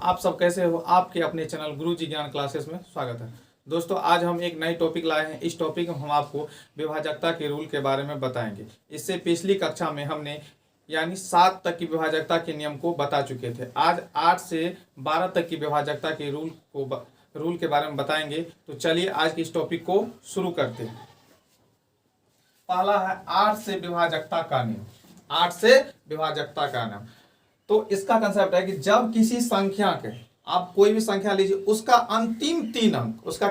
आप सब कैसे हो। आपके अपने चैनल गुरुजी ज्ञान क्लासेस में स्वागत है। दोस्तों आज हम एक नई टॉपिक लाए हैं। इस टॉपिक में हम आपको विभाजकता के रूल के बारे में बताएंगे। इससे पिछली कक्षा में हमने यानी 7 तक की विभाजकता के नियम को बता चुके थे। आज 8 से 12 तक की विभाजकता के रूल के बारे में बताएंगे। तो चलिए आज की इस टॉपिक को शुरू करते हैं। पहला है 8 से विभाजकता का नियम। 8 से विभाजकता का नियम, तो इसका कंसेप्ट है कि जब किसी संख्या के, आप कोई भी संख्या लीजिए, उसका अंतिम 3 अंक, उसका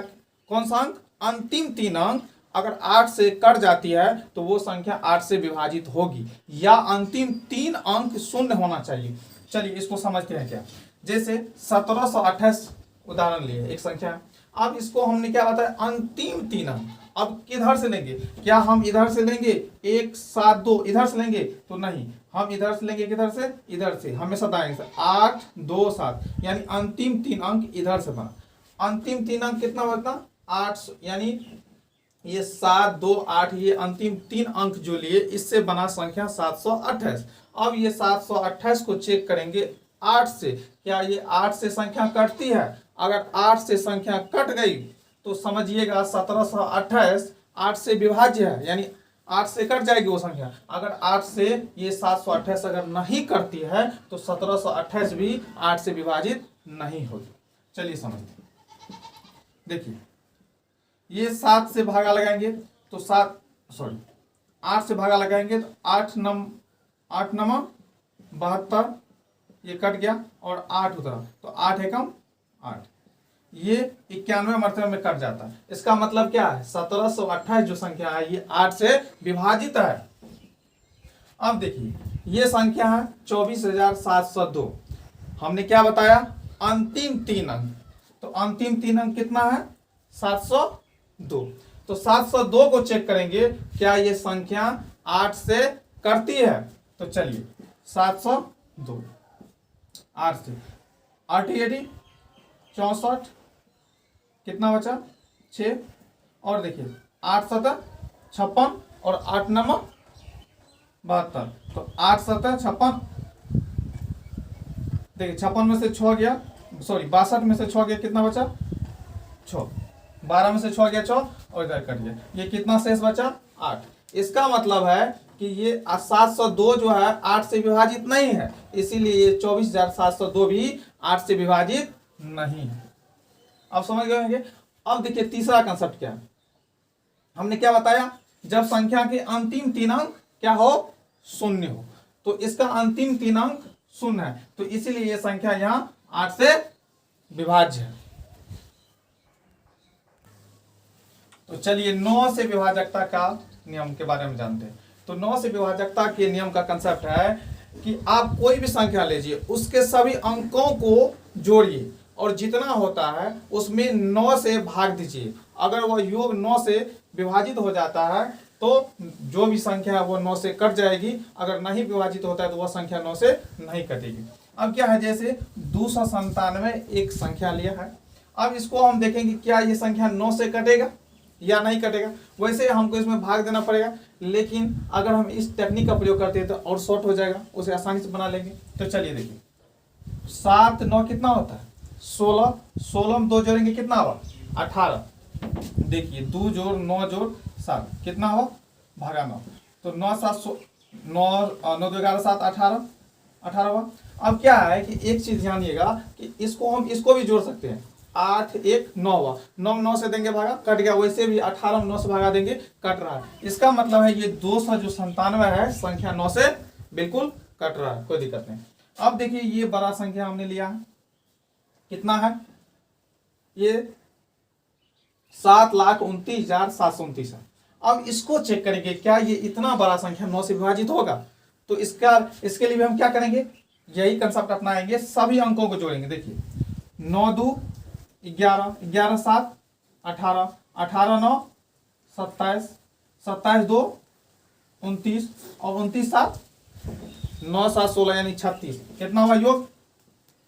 कौन सा अंक, अंतिम 3 अंक अगर 8 से कट जाती है तो वो संख्या 8 से विभाजित होगी, या अंतिम 3 अंक शून्य होना चाहिए। चलिए इसको समझते हैं। क्या जैसे 1728 उदाहरण लिए, एक संख्या है। अब इसको हमने क्या बताया, अंतिम 3 अंक। अब किधर से लेंगे, क्या हम इधर से लेंगे 1 7 2 इधर से लेंगे, तो नहीं, हम इधर से लेंगे। किधर से, इधर से, हमेशा दाएं से 8 2 7, यानी अंतिम 3 अंक इधर से बना। अंतिम 3 अंक कितना बना, 8, यानी ये 7 2 8, ये अंतिम 3 अंक जो लिए इससे बना संख्या 728। अब ये 728 को चेक करेंगे 8 से, क्या ये 8 से संख्या कटती है। अगर 8 से संख्या कट गई तो समझिएगा 1728 8 से विभाज्य है, यानी 8 से कट जाएगी वो संख्या। अगर 8 से ये 728 अगर नहीं करती है तो 1728 भी 8 से विभाजित नहीं होगी। चलिए समझते हैं। देखिए ये 7 से भागा लगाएंगे तो 8 से भागा लगाएंगे तो 8 नम 72, ये कट गया और 8 उतरा तो 8 एकम 8, ये 91 मरतबे में कट जाता है। इसका मतलब क्या है, 1728 जो संख्या है ये 8 से विभाजित है। अब देखिए ये संख्या है 24,702। हमने क्या बताया, अंतिम 3 अंक, तो अंतिम 3 अंक कितना है, 702। तो 702 को चेक करेंगे, क्या ये संख्या 8 से करती है। तो चलिए 702 8 से 8 64, कितना बचा 6, और देखिए 8 7 56 और 8 9 72, तो 8 7 56, देखिए 56 में से 6 गया, सॉरी 62 में से 6 गया, कितना बचा 6, 12 में से 6 गया 6 और इधर कट गया, ये कितना शेष बचा 8। इसका मतलब है कि ये 702 जो है 8 से विभाजित नहीं है, इसीलिए ये 24,702 भी 8 से विभाजित नहीं है। अब समझ गए होंगे। अब देखिए तीसरा कंसेप्ट क्या है, हमने क्या बताया, जब संख्या के अंतिम 3 अंक क्या हो, शून्य हो, तो इसका अंतिम 3 अंक शून्य है, तो इसीलिए ये संख्या यहां 8 से विभाज्य है। तो चलिए 9 से विभाजकता का नियम के बारे में जानते हैं। तो 9 से विभाजकता के नियम का कंसेप्ट है कि आप कोई भी संख्या लीजिए, उसके सभी अंकों को जोड़िए और जितना होता है उसमें 9 से भाग दीजिए। अगर वह योग 9 से विभाजित हो जाता है तो जो भी संख्या है वो 9 से कट जाएगी, अगर नहीं विभाजित होता है तो वह संख्या 9 से नहीं कटेगी। अब क्या है, जैसे 297 एक संख्या लिया है। अब इसको हम देखेंगे क्या ये संख्या 9 से कटेगा या नहीं कटेगा। वैसे हमको इसमें भाग देना पड़ेगा, लेकिन अगर हम इस टेक्निक का प्रयोग करते हैं तो और शॉर्ट हो जाएगा, उसे आसानी से बना लेंगे। तो चलिए देखिए 7 9 कितना होता है 16, 16 में 2 जोड़ेंगे कितना हुआ 18। देखिए 2 जोड़ 9 जोड़ 7 कितना हो, भागा 9, तो 9 7 9 9 2 11 7 18 हुआ। अब क्या है कि एक चीज ध्यानिएगा कि इसको हम इसको भी जोड़ सकते हैं, 8 1 9 हुआ, 9 9 से देंगे भागा कट गया, वैसे भी 18 में 9 से भागा देंगे कट रहा है। इसका मतलब है ये 297 है संख्या 9 से बिल्कुल कट रहा है, कोई दिक्कत नहीं। अब देखिए ये बड़ा संख्या हमने लिया है, कितना है ये 7,29,729 है। अब इसको चेक करेंगे क्या ये इतना बड़ा संख्या 9 से विभाजित होगा। तो इसके लिए भी हम क्या करेंगे, यही कंसेप्ट अपनाएंगे, सभी अंकों को जोड़ेंगे। देखिए 9 2 11, 11 7 18, 18 9 27, 27 2 29 और 29 7 9 7 16 यानी 36, कितना हुआ योग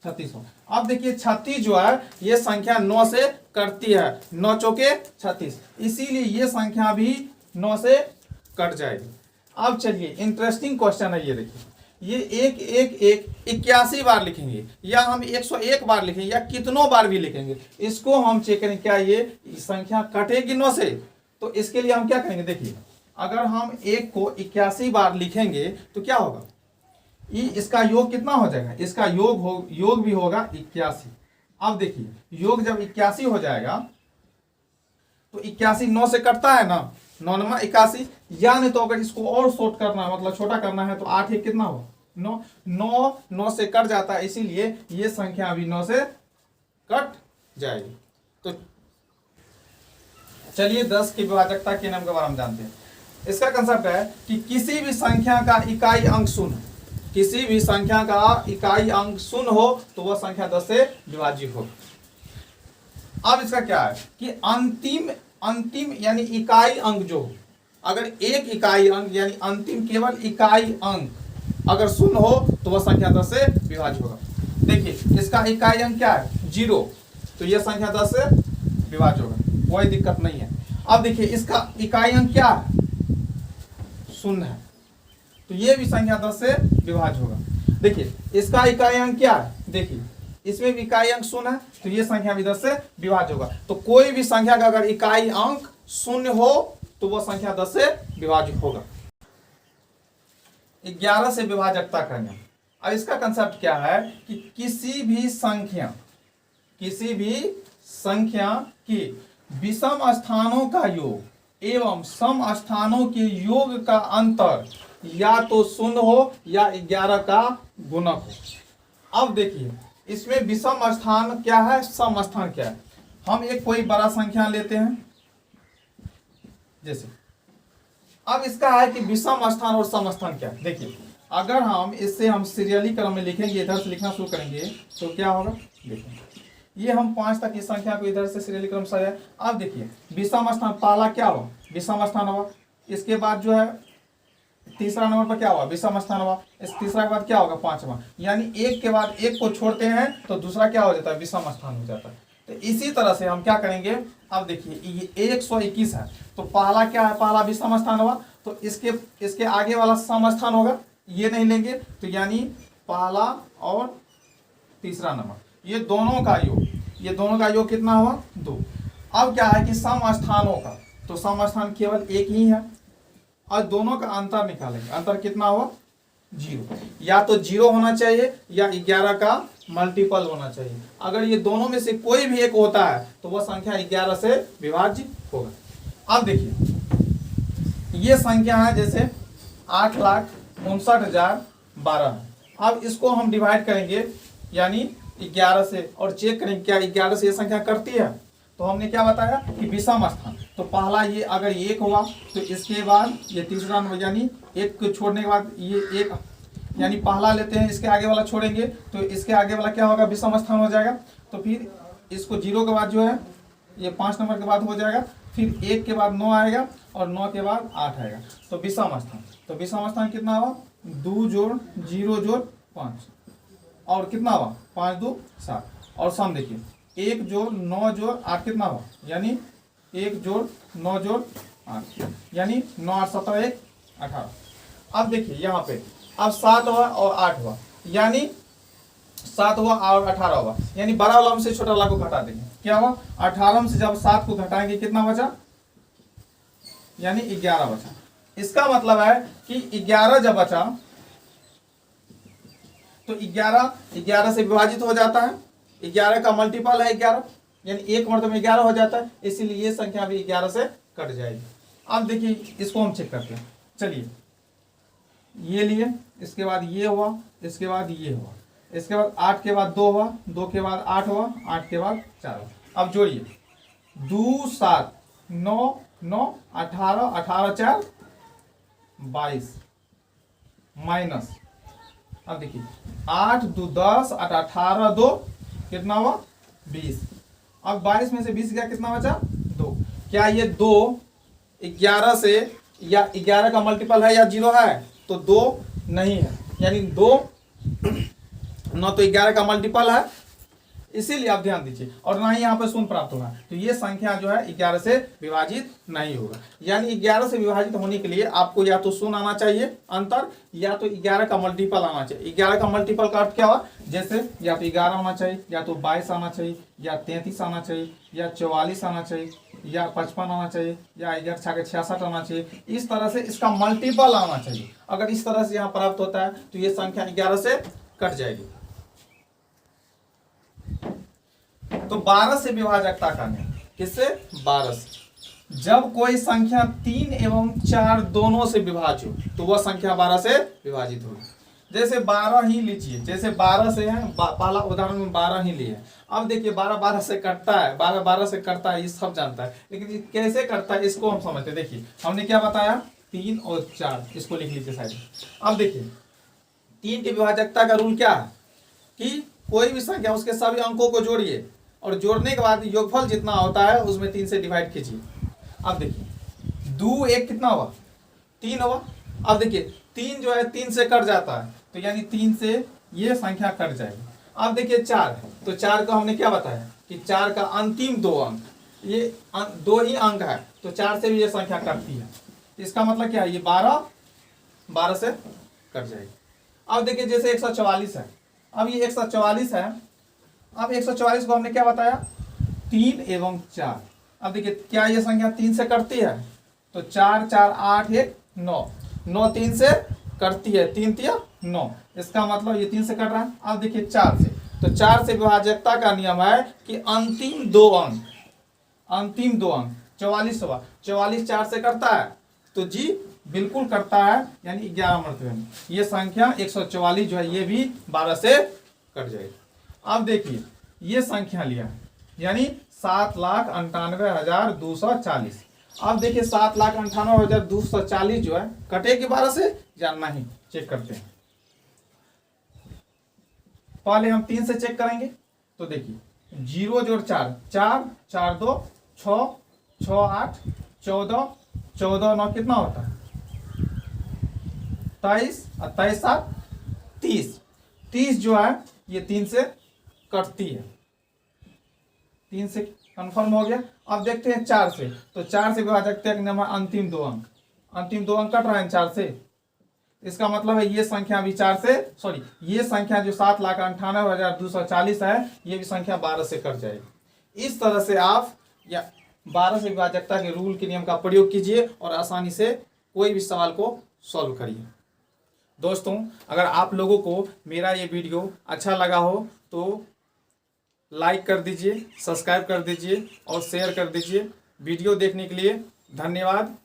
36 हो। अब देखिए 36 जो है ये संख्या 9 से कटती है, 9 चौके 36, इसीलिए ये संख्या भी 9 से कट जाएगी। अब चलिए इंटरेस्टिंग क्वेश्चन है ये, देखिए ये 81 बार लिखेंगे, या हम 101 बार लिखेंगे, या कितनों बार भी लिखेंगे, इसको हम चेक करेंगे क्या ये संख्या कटेगी 9 से। तो इसके लिए हम क्या करेंगे, देखिए अगर हम 1 को 81 बार लिखेंगे तो क्या होगा, इसका योग कितना हो जाएगा, इसका योग भी होगा 81। अब देखिए योग जब 81 हो जाएगा तो 81 9 से कटता है ना, 9 9 81, या नहीं तो अगर इसको और शॉर्ट करना है मतलब छोटा करना है तो 8 1 कितना हो 9, 9 से कट जाता है, इसीलिए ये संख्या अभी 9 से कट जाएगी। तो चलिए 10 की विभाजकता के नियम के बारे में जानते हैं। इसका कंसेप्ट है कि किसी भी संख्या का इकाई अंक शून्य, किसी भी संख्या का इकाई अंक शून्य हो तो वह संख्या 10 से विभाज्य हो। अब इसका क्या है कि अंतिम यानी इकाई अंक जो, अगर एक इकाई अंक यानी अंतिम केवल इकाई अंक अगर शून्य हो तो वह संख्या 10 से विभाज्य होगा। देखिए इसका इकाई अंक क्या है 0, तो यह संख्या 10 से विभाज्य होगा, कोई दिक्कत नहीं है। अब देखिए इसका इकाई अंक क्या है 0 है, तो यह भी संख्या 10 से विभाज्य होगा। देखिए इसका इकाई अंक क्या है, देखिए इसमें भी इकाई अंक 0 है, तो ये संख्या भी 10 से विभाज्य होगा। तो कोई भी संख्या का अगर इकाई अंक 0 हो तो वह संख्या 10 से विभाज्य होगा। 11 से विभाजकता का नियम। अब इसका कंसेप्ट क्या है कि किसी भी संख्या के विषम स्थानों का योग एवं सम स्थानों के योग का अंतर या तो 0 हो या 11 का गुणक हो। अब देखिए इसमें विषम स्थान क्या है, सम स्थान क्या है। हम एक कोई बड़ा संख्या लेते हैं जैसे, अब इसका है कि विषम स्थान और सम स्थान क्या है। देखिए अगर हम इससे हम सीरियली क्रम में लिखेंगे, इधर से लिखना शुरू करेंगे तो क्या होगा, देखिए ये हम 5 तक की संख्या को इधर से सीरियली क्रम से है। अब देखिए विषम स्थान पहला क्या हुआ, विषम स्थान हुआ, इसके बाद जो है तीसरा नंबर पर क्या हुआ, विषम स्थान हुआ, इस तीसरा के बाद क्या होगा 5वां, यानी एक के बाद एक को छोड़ते हैं तो दूसरा क्या हो जाता है, विषम स्थान हो जाता है। तो इसी तरह से हम क्या करेंगे, अब देखिए ये 121 है, तो पहला क्या है, पहला विषम स्थान हुआ, तो इसके आगे वाला सम स्थान होगा, ये नहीं लेंगे, तो यानी पहला और तीसरा नंबर ये दोनों का योग कितना हुआ 2। अब क्या है कि सम स्थानों का, तो सम स्थान केवल एक ही है और दोनों का अंतर निकालेंगे, अंतर कितना हुआ 0, या तो 0 होना चाहिए या 11 का मल्टीपल होना चाहिए। अगर ये दोनों में से कोई भी एक होता है तो वह संख्या 11 से विभाज्य होगा। अब देखिए ये संख्या है जैसे 8,59,012 है। अब इसको हम डिवाइड करेंगे यानी 11 से और चेक करेंगे क्या 11 से ये संख्या करती है। तो हमने क्या बताया कि विषम स्थान, तो पहला ये अगर 1 हुआ तो इसके बाद ये तीसरा नंबर यानी 1 को छोड़ने के बाद ये 1, यानी पहला लेते हैं इसके आगे वाला छोड़ेंगे तो इसके आगे वाला क्या होगा, विषम स्थान हो जाएगा। तो फिर इसको 0 के बाद जो है ये 5 नंबर के बाद हो जाएगा, फिर 1 के बाद 9 आएगा और 9 के बाद 8 आएगा, तो विषम स्थान। तो विषम स्थान कितना हुआ 2 जोड़ 0 जोड़ 5 और कितना हुआ 5 2 7, और सम देखिए 1 जोड़ 9 जोड़ 8 कितना हुआ, यानी 1 जोड़ 9 जोड़ 8, यानी 9 8 17 1 18। अब देखिए यहाँ पे अब 7 हुआ और 8 हुआ, यानी 7 हुआ और 18 हुआ, यानी बड़ा वाला में से छोटा वाला को घटा देंगे, क्या हुआ 18 में से जब 7 को घटाएंगे कितना बचा, यानी 11 बचा। इसका मतलब है कि 11 जब बचा तो 11 से विभाजित हो जाता है, 11 का मल्टीपल है 11, यानी एक मर्तबा में 11 हो जाता है, इसीलिए ये संख्या भी 11 से कट जाएगी। अब देखिए इसको हम चेक करते हैं, चलिए ये लिए, इसके बाद ये हुआ, इसके बाद ये हुआ, इसके बाद 8 के बाद 2 हुआ, 2 के बाद 8 हुआ, 8 के बाद 4 हुआ। अब जोड़िए 2 7 9 9 18 18 4 22 माइनस, अब देखिए 8 2 10 8 18 2 कितना हुआ 20। अब 22 में से 20 गया कितना बचा 2। क्या ये 2 11 से या 11 का मल्टीपल है या 0 है, तो 2 नहीं है, यानी 2 न तो 11 का मल्टीपल है, इसीलिए आप ध्यान दीजिए, और ना ही यहाँ पे शून्य प्राप्त होगा, तो ये संख्या जो है 11 से विभाजित नहीं होगा। यानी 11 से विभाजित होने के लिए आपको या तो शून्य आना चाहिए अंतर, या तो 11 का मल्टीपल आना चाहिए। 11 का मल्टीपल का अर्थ क्या हुआ, जैसे या तो 11 आना चाहिए, या तो 22 आना चाहिए, या 33 आना चाहिए, या 44 आना चाहिए, या 55 आना चाहिए, या 66 आना चाहिए। इस तरह से इसका मल्टीपल आना चाहिए। अगर इस तरह से यहाँ प्राप्त होता है तो ये संख्या 11 से कट जाएगी। तो 12 से विभाजकता का नियम, किससे, 12 से। जब कोई संख्या 3 एवं 4 दोनों से विभाज्य हो तो वह संख्या 12 से विभाजित होगी। जैसे 12 ही लीजिए, जैसे 12 से है, पहला उदाहरण में 12 ही लिए। अब देखिए 12 12 से कटता है, 12 12 से कटता है, ये सब जानता है, लेकिन ये कैसे करता है इसको हम समझते हैं। देखिए हमने क्या बताया, 3 और 4, इसको लिख लीजिए साइड में। अब देखिए 3 की विभाजकता का रूल क्या है कि कोई भी संख्या उसके सभी अंकों को जोड़िए और जोड़ने के बाद योगफल जितना होता है उसमें 3 से डिवाइड कीजिए। अब देखिए 2 1 कितना हुआ, 3 हुआ। अब देखिए 3 जो है 3 से कट जाता है, तो यानी 3 से ये संख्या कट जाएगी। अब देखिए 4 है, तो 4 का हमने क्या बताया कि 4 का अंतिम 2 अंक, ये 2 ही अंक है, तो 4 से भी ये संख्या कटती है। इसका मतलब क्या है, ये 12 से कट जाएगी। अब देखिए जैसे 144 है, अब ये 144 है। अब 144 को हमने क्या बताया, 3 एवं 4। अब देखिए क्या ये संख्या 3 से कटती है, तो 4 4 8 1 9, 9 3 से कटती है, 3 3 9, इसका मतलब ये 3 से कट रहा है। अब देखिए 4 से, तो 4 से विभाजकता का नियम है कि अंतिम 2 अंक, अंतिम 2 अंक 44 हुआ, 44 4 से कटता है, तो जी बिल्कुल करता है, यानी 11 मरतबे में ये संख्या 144 जो है ये भी 12 से कट जाएगी। अब देखिए ये संख्या लिया, यानी 7,98,240। अब देखिए 7,98,240 जो है कटेगी 12 से या नहीं, चेक करते हैं। पहले हम 3 से चेक करेंगे, तो देखिए 0 जोड़ 4 4 4 2 6 6 8 14 14 9 कितना होता है 23 और 23 7 30। 30 जो है ये 3 से कटती है, 3 से कंफर्म हो गया। अब देखते हैं 4 से, तो 4 से विभाजकता का नियम है अंतिम 2 अंक, अंतिम 2 अंक कट रहा है 4 से, इसका मतलब है ये संख्या भी 4 से, सॉरी ये संख्या जो 7,98,240 है ये भी संख्या 12 से कट जाएगी। इस तरह से आप या 12 से विभाजकता के रूल के नियम का प्रयोग कीजिए और आसानी से कोई भी सवाल को सॉल्व करिए। दोस्तों अगर आप लोगों को मेरा ये वीडियो अच्छा लगा हो तो लाइक कर दीजिए, सब्सक्राइब कर दीजिए और शेयर कर दीजिए। वीडियो देखने के लिए धन्यवाद।